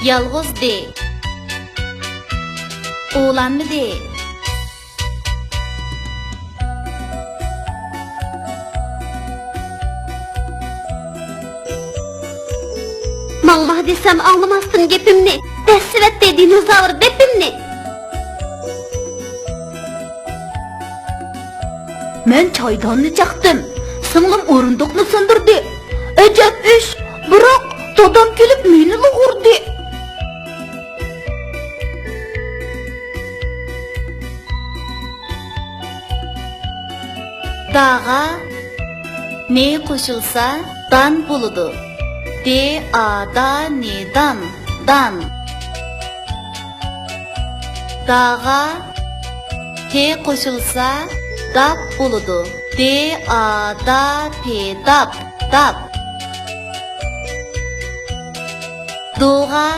Yalğız de. Oğlanmı de. Mağma desem anlamazsın gepimni. Dessivet dinozavr depimni. Men çaydanını çaktım. Singlim o'rindiqni sindirdi. Ajab ish. Biroq dadam kelib meni urdi. Dağa ne koşulsa dan buludu. De ada ne dan. Dağa te koşulsa dap buludu. De ada pe dap. Doğa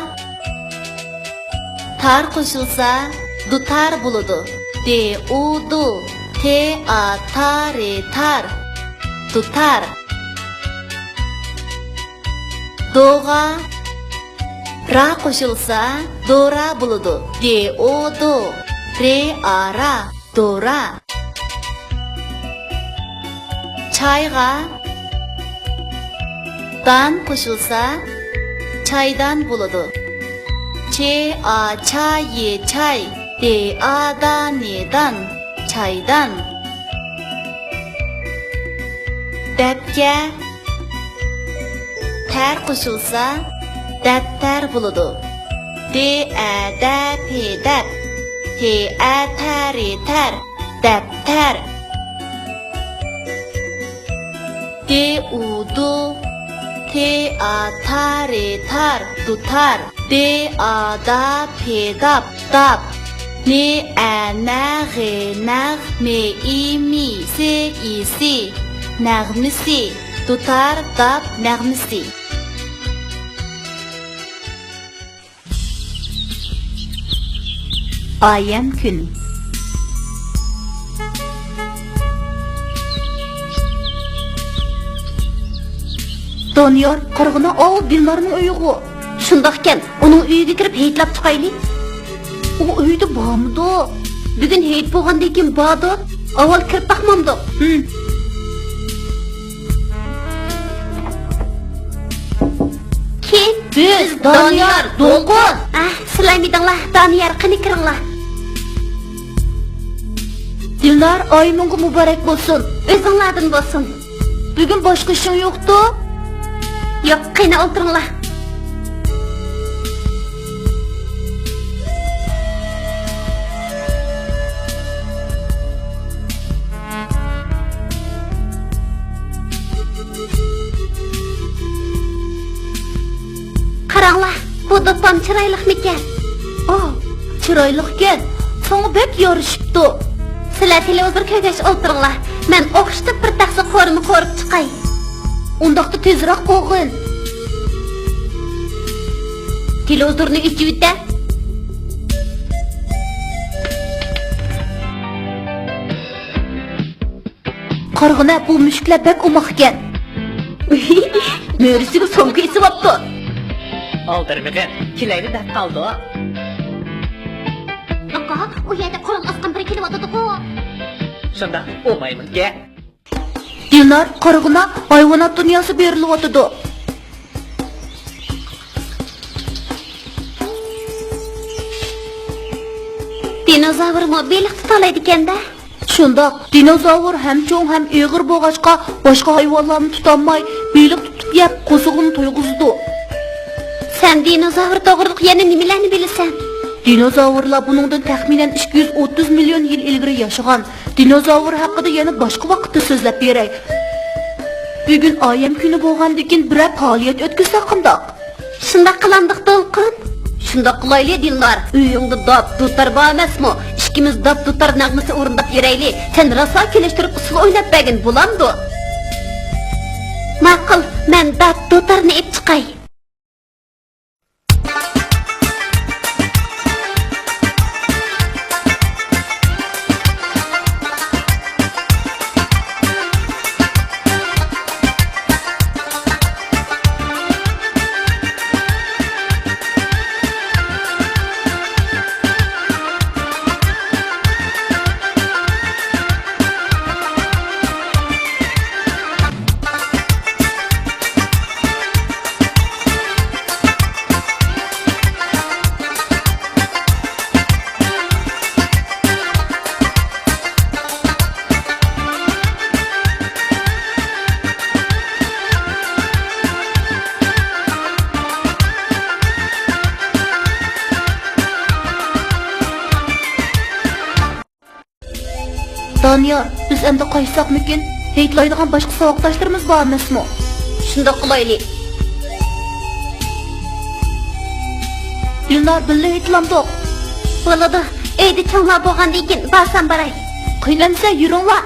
tar koşulsa dutar buludu. De udu. Te a tare tar. Dutar. Doğa ra koşulsa dora buludu. De o do. Re a ra. Dora. Çayga dan koşulsa çaydan buludu. Çe a çay ye çay. De a da ne dan. Çaydan. Depke ter koşulsa depter buludu. De e de pe dep. Te e ter e ter. Depter. De u du. Te a tar e tar. Dutar. De a da pe dap. Dap. Ne e ne ge ne me i mi se i si. Nəğmisi, tutar dap nəğmisi. Ayem gün. Doniyor qirg'ini ol Dilnorning uyiga. Shundoqkan, uning uyiga kirib heytlab chiqaylik. U uyda bormidi? Bugun heyt bo'lgandan keyin bordi. Avval kirib baxmamdi. Kim? Biz Doniyor, Do'lqin. Silaymidinglar, Doniyor, qani kiringlar. Dilnor, oyiningga muborak bo'lsin. O'zinglardan bo'lsin. Bugun boshqa ishing yo'qdi? Yo'q, qani o'tiringlar. Qaranglar, bu do'ppam chiroyliqmikan? Chiroyliqkan. Sana bek yorishibdi. Sizlar televizor ko'rgach o'tiringlar. Men o'qishda bir taxsa qo'rni ko'rib chiqay. Undaqda tezroq qo'g'in. Televizorni ichivda. Qirg'ina bu mushuklar bek umoqkan. Mo'risiga so'mka esibapti. Oldirmag'in, kilayni dab qoldi. Aka, u yerda qo'lim osqan bir kelyotdi-ku. Shunda o'maymiz-ga. Dilnor, qirg'ina hayvonot dunyosi berilyotdi. Dinozavrmi beliq tutolaydi ekanda? Shundoq, dinozavr ham cho'ng ham eg'ir bo'lg'achqa boshqa hayvonlarni tutolmay, beliq tutib yeb qo'zig'ini to'yg'izdi. Sen dinozavr to'g'riliq yana nimalarni bilasan? Dinozavrlar buningdan taxminan 230 million yil ilgari yashagan. Dinozavr haqida yana boshqa vaqtda so'zlab beray. Bugun ayam kuni bo'lgandan keyin bir faoliyat o'tkazsak qandoq? Shundoq qilamdiq Do'lqin. Shundoq qilayli Dilnor. Uyingda dop tutar bormasmi? Ikkimiz dop tutar nag'masi o'rindab yurayli. Sen raso kelishtirib usul o'ynab bergin bo'lamdi. Ma'qul, men dop tutarni ep chiqay. Doniyor, biz endi qaytsaqmikin? Heytlaydigan boshqa saboqdoshlarimiz bor emasmi? Shundoq qilaylik. Dilnar billa heytlandiq. Bo'ladi. Eydi changlar bo'lgandan keyin barsam baray. Qiynalsa yuringlar.